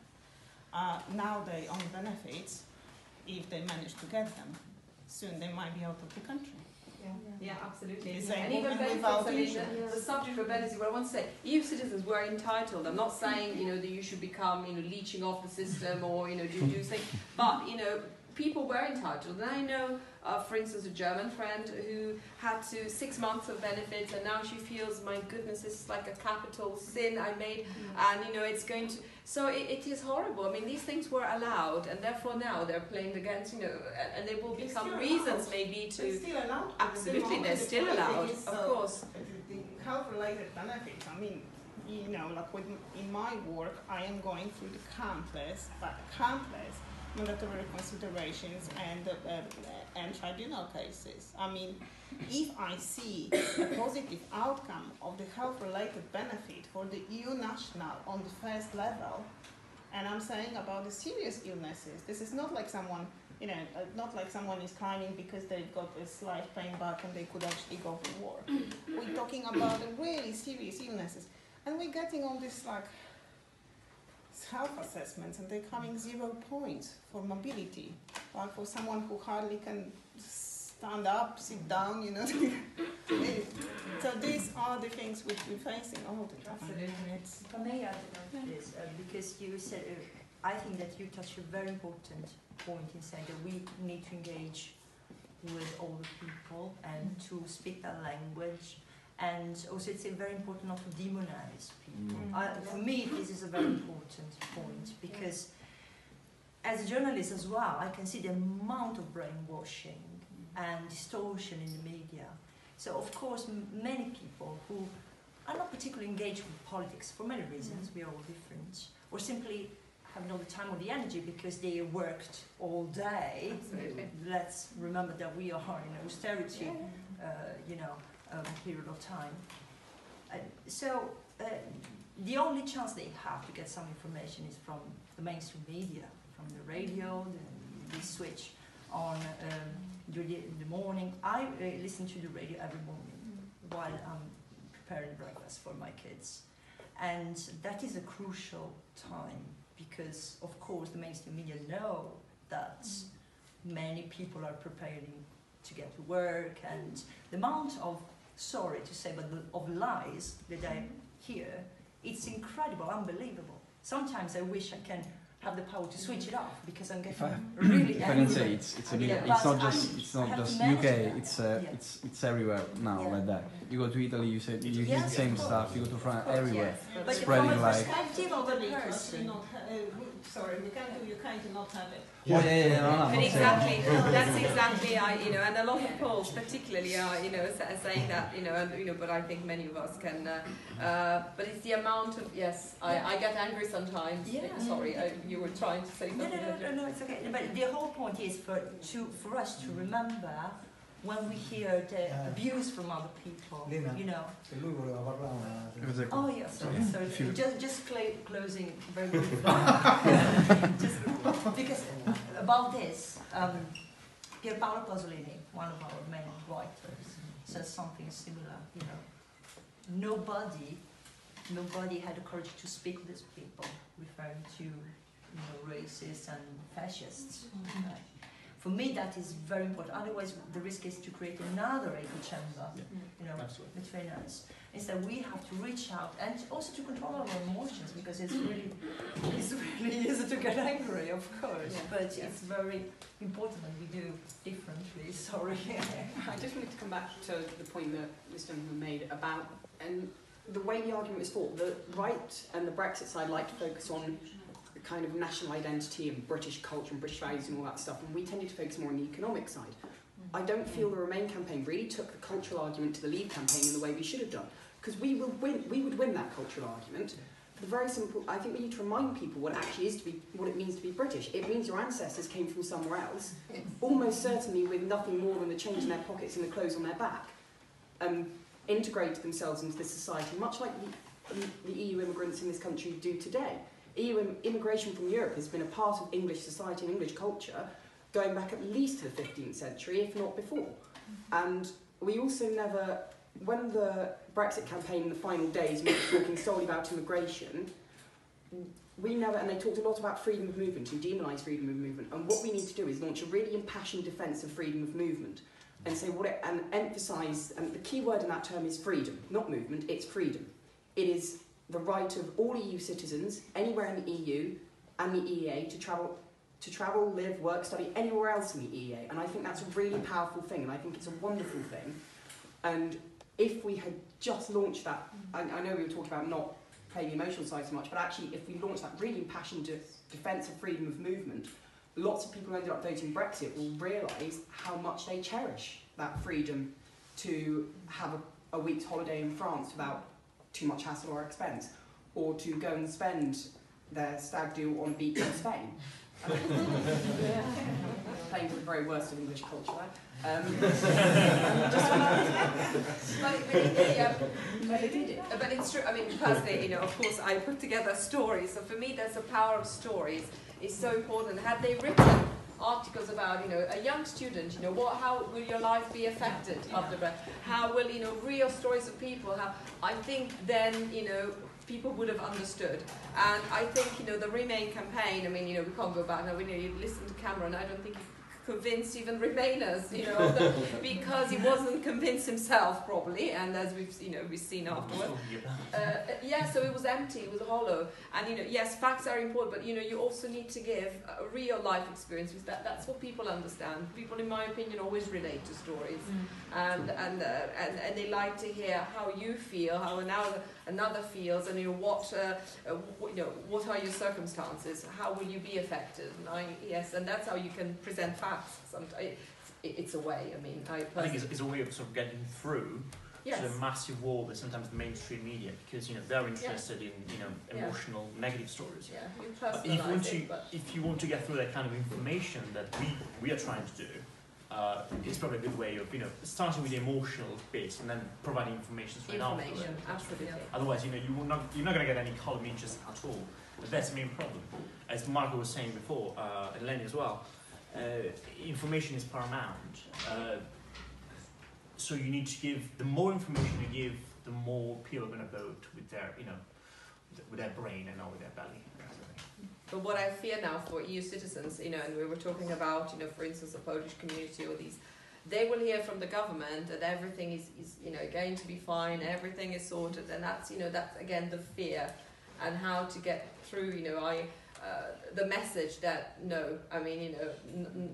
Now they own benefits, if they manage to get them. Soon they might be out of the country. Yeah, absolutely. And even benefits, the subject of benefits, what I want to say, EU citizens were entitled. I'm not saying, you know, that you should become, you know, leeching off the system or, you know, do things, but, you know, people were entitled. And I know for instance, a German friend who had 6 months of benefits, and now she feels, my goodness, this is like a capital sin I made, and it's going to. So it is horrible. I mean, these things were allowed, and therefore now they're playing against, and they will become reasons maybe to. They're still allowed. Absolutely, they're still allowed, of course. The health-related benefits. I mean, like in my work, I am going through the countless mandatory considerations and tribunal cases. I mean, if I see a positive outcome of the health-related benefit for the EU national on the first level, and I'm saying about the serious illnesses, this is not like someone, not like someone is climbing because they've got a slight pain back and they could actually go to work. We're talking about the really serious illnesses, and we're getting all this like health assessments, and they're coming 0 points for mobility, like for someone who hardly can stand up, sit down, So these are the things which we're facing all the time. Absolutely. If I may add on this, because you said, I think that you touched a very important point in saying that we need to engage with all the people and to speak that language. And also it's very important not to demonize people. For me, this is a very important point, because as a journalist as well, I can see the amount of brainwashing and distortion in the media. So of course, many people who are not particularly engaged with politics for many reasons, we are all different, or simply have not the time or the energy because they worked all day. Absolutely. Let's remember that we are in austerity, period of time. The only chance they have to get some information is from the mainstream media, from the radio. They switch on in the morning. I listen to the radio every morning while I'm preparing breakfast for my kids, and that is a crucial time because, of course, the mainstream media know that many people are preparing to get to work, and the amount of, sorry to say, but of lies that I hear, it's incredible, unbelievable. Sometimes I wish I can have the power to switch it off because I'm getting really angry. If I can say, it's not just UK. It's everywhere now like that. You go to Italy, you hear the same stuff. You go to France, everywhere, but spreading from a like. perspective of a person. Sorry, we can't do. You kind of not have it. Yeah, no, but exactly, that's exactly, and a lot of polls particularly are, saying that, but I think many of us can, but it's the amount of, I get angry sometimes. Yeah. Sorry, you were trying to say something. No, it's okay. But the whole point is for us to remember when we hear the abuse from other people, Lena, se lui voleva parlare. Oh yes, sorry. Just closing very briefly. Just because about this, Pier Paolo Pasolini, one of our main writers, says something similar. Nobody had the courage to speak to these people, referring to racists and fascists. Right? For me, that is very important. Otherwise, the risk is to create another echo chamber, between us. Instead, we have to reach out and also to control our emotions, because it's really easy to get angry, of course. Yeah. But it's very important that we do differently. Sorry. I just wanted to come back to the point that this gentleman made about and the way the argument was fought. The right and the Brexit side like to focus on kind of national identity and British culture and British values and all that stuff, and we tended to focus more on the economic side. I don't feel the Remain campaign really took the cultural argument to the Leave campaign in the way we should have done, because we would win that cultural argument. For the very simple, I think we need to remind people what it actually is what it means to be British. It means your ancestors came from somewhere else, almost certainly with nothing more than the change in their pockets and the clothes on their back, integrated themselves into this society, much like the EU immigrants in this country do today. EU immigration from Europe has been a part of English society and English culture going back at least to the 15th century, if not before. And we also never, when the Brexit campaign in the final days was talking solely about immigration, and they talked a lot about freedom of movement and demonised freedom of movement. And what we need to do is launch a really impassioned defence of freedom of movement and say and emphasise, and the key word in that term is freedom, not movement, it's freedom. It is the right of all EU citizens, anywhere in the EU and the EEA, to to travel, live, work, study anywhere else in the EEA. And I think that's a really powerful thing, and I think it's a wonderful thing. And if we had just launched that, I know we were talking about not playing the emotional side so much, but actually if we launched that really impassioned defence of freedom of movement, lots of people who ended up voting Brexit will realise how much they cherish that freedom to have a week's holiday in France without too much hassle or expense, or to go and spend their stag do on a beach in Spain. Playing to the very worst of English culture there. But it's true. I mean, personally, of course, I put together stories. So for me, that's the power of stories. Is so important. Had they written articles about, a young student, how will your life be affected after Brexit? How will, real stories of people? How I think then, people would have understood. And I think, the Remain campaign, I mean, we can't go back now, you listen to Cameron, I don't think he convinced even Remainers, because he wasn't convinced himself probably, and as we've seen afterwards. So it was empty, it was hollow. And, yes, facts are important, but, you also need to give a real life experience, because that's what people understand. People, in my opinion, always relate to stories. And they like to hear how you feel, how another feels, and what are your circumstances? How will you be affected? And that's how you can present facts. Sometimes it's a way. I mean, I think it's a way of sort of getting through to the massive wall that sometimes the mainstream media, because they're interested in emotional negative stories. But if you want to get through that kind of information that we are trying to do. It's probably a good way of starting with the emotional bit and then providing information straight afterwards. Absolutely. Otherwise, you're not going to get any column interest at all. But that's the main problem. As Marco was saying before, and Lenny as well, information is paramount. So you need to give, the more information you give, the more people are going to vote with their, with their brain and not with their belly. But what I fear now for EU citizens, and we were talking about, for instance, the Polish community or these, they will hear from the government that everything is going to be fine, everything is sorted, and that's, that's again the fear, and how to get through, the message that no, I mean,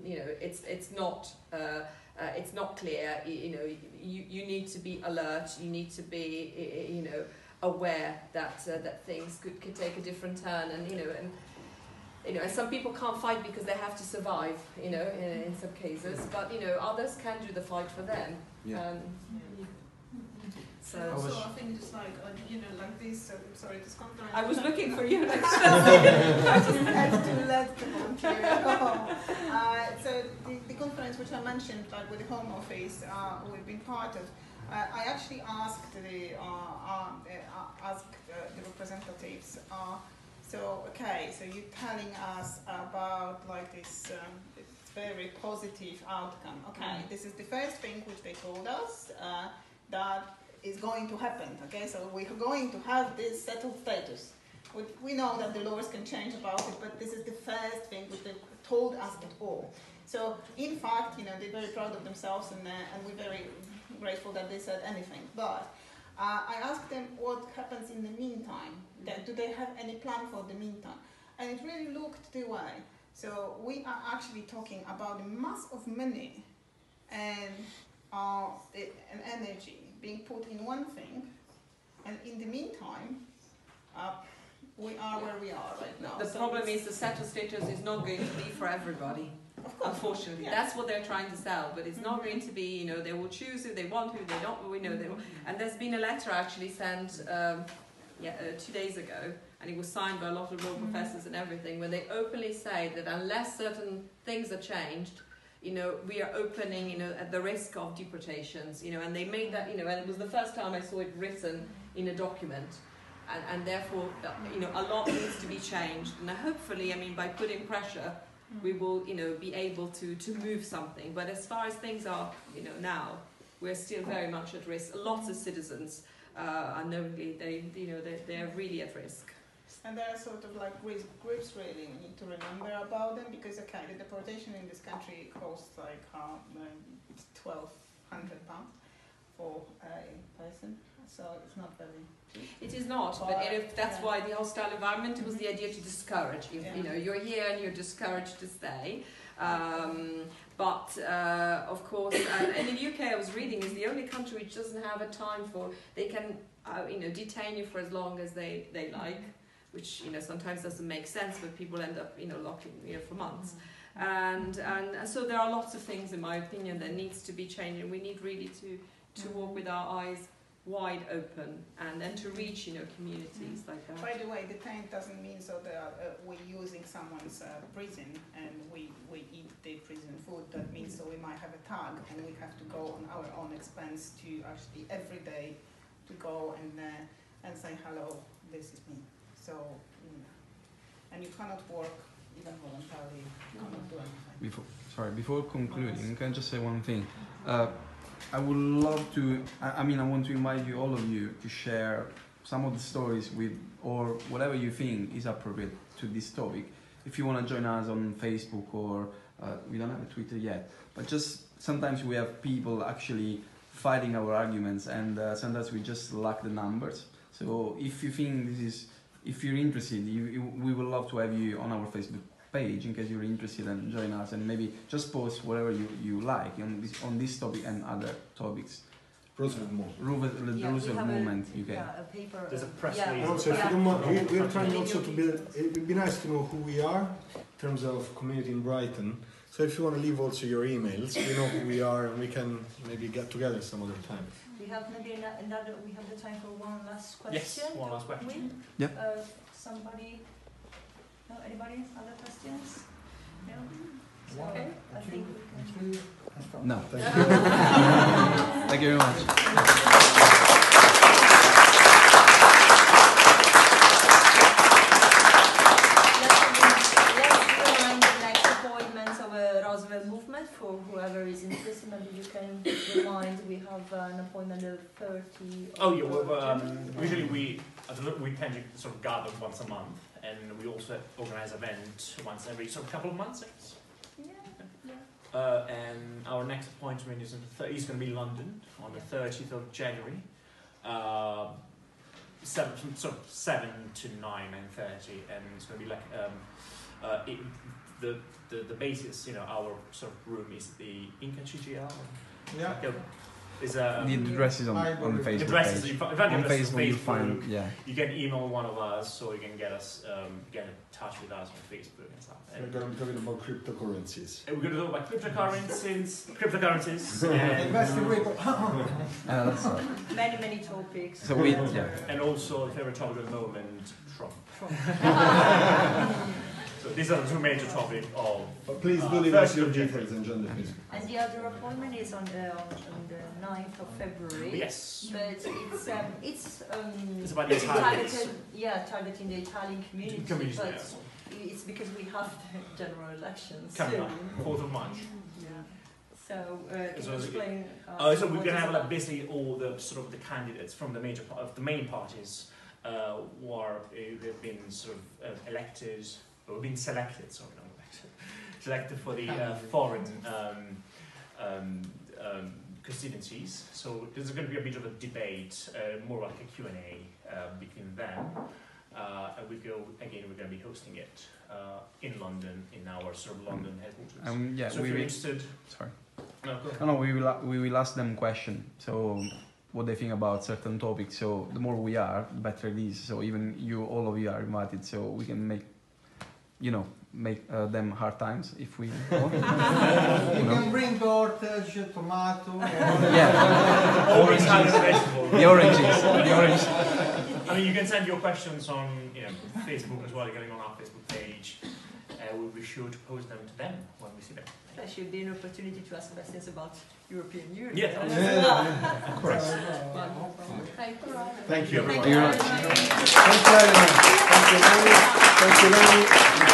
it's not clear. You need to be alert. You need to be, aware that that things could take a different turn, and some people can't fight because they have to survive, in some cases, but others can do the fight for them. So I think just like this. Sorry, this conference. I was looking for you. I just had to let the volunteer. So the conference which I mentioned, like with the Home Office, we've been part of. I actually asked the representatives. So you're telling us about like this very positive outcome. Okay, this is the first thing which they told us that is going to happen. Okay, so we're going to have this settled status. We know that the laws can change about it, but this is the first thing which they told us at all. So in fact, they're very proud of themselves, and we're very grateful that they said anything. But I asked them what happens in the meantime. Do they have any plan for the meantime? And it really looked the way. So we are actually talking about the mass of money and energy being put in one thing, and in the meantime, we are where we are right now. The problem is the settled status is not going to be for everybody. Of course. Unfortunately, that's what they're trying to sell, but it's not going to be. They will choose who they want, who they don't. We know they will. And there's been a letter actually sent 2 days ago, and it was signed by a lot of law professors and everything, where they openly say that unless certain things are changed, we are opening, at the risk of deportations, and they made that, and it was the first time I saw it written in a document, and therefore, a lot needs to be changed, and hopefully, by putting pressure, we will, be able to move something. But as far as things are, now, we're still very much at risk. Lots of citizens, unknowingly, they're really at risk. And there are sort of like groups really we need to remember about them, because the deportation in this country costs like £1,200 for a person, so it's not very. It is not, but if that's why the hostile environment was the idea to discourage. If you know you're here and you're discouraged to stay. Of course, and in the UK, I was reading, is the only country which doesn't have a time for. They can, detain you for as long as they like, which sometimes doesn't make sense, but people end up locking for months. And so there are lots of things, in my opinion, that needs to be changed, and we need really to walk with our eyes wide open and to reach communities like that. By the way, detain doesn't mean so that we're using someone's prison and we eat the prison food. That means so we might have a tag and we have to go on our own expense to actually every day to go and say hello, this is me. So and you cannot work even voluntarily. You cannot do anything. Before concluding, can I just say one thing? I would love to, I want to invite you, all of you, to share some of the stories with, or whatever you think is appropriate to this topic. If you want to join us on Facebook, or we don't have a Twitter yet, but just sometimes we have people actually fighting our arguments, and sometimes we just lack the numbers. So if you think if you're interested, we would love to have you on our Facebook page in case you're interested, and join us, and maybe just post whatever you like on this topic and other topics. Roosevelt Movement. Roosevelt Movement, UK. Yeah, a paper. There's a press yeah. release. Also, if you don't mind, we are trying also to build. It would be nice to know who we are in terms of community in Brighton. So if you want to leave also your emails, we know who we are, and we can maybe get together some other time. We have maybe another. We have the time for one last question. Yes, one last question. Yep. Somebody. No, anybody? Other questions? No. So Okay. I think we can. No. Thank you. Thank you very much. Let's remind the next appointments of a Roosevelt Movement for whoever is interested. Maybe you can remind. We have an appointment of 30. Oh yeah, well, usually we tend to sort of gather once a month, and we also organise an event once every couple of months. And our next appointment is going to be London on the 30th of January, 7 to 9, 9:30, and it's going to be like the basis. Our sort of room is the Inca CGL. Yeah. The address is on Facebook page. On Facebook you find, you can email one of us, or you can get in touch with us on Facebook and stuff. We're going to be talking about cryptocurrencies. And we're going to talk about cryptocurrencies, and that's right. Many topics. So and also the favorite topic at the moment, Trump. So these are the two major topics of. But please do leave us your details and join the Facebook. And the other appointment is on the 9th of February. Yes. But it's about the Italians. Targeting the Italian community. But it's because we have the general elections coming soon. up, 4th of March. Yeah. So can you explain? So we're going to have basically all the sort of the candidates from the main parties who have been sort of elected. We've been selected, selected for the foreign constituencies. So there's going to be a bit of a debate, more like a Q&A between them. And we're going to be hosting it in London, in our sort of London headquarters. So if you're interested... Sorry. No, go ahead. We will ask them question. So what they think about certain topics. So the more we are, the better it is. So even all of you are invited, so we can make them hard times if we want. You can bring tortage, tomato. All Italian vegetables. The oranges. I mean, you can send your questions on Facebook as well, getting on our Facebook page. We'll be sure to post them to them when we see them. There should be an opportunity to ask questions about European Union. Yeah, of course. Thank you. Thank you. Thank you very much. Thank you, Elena.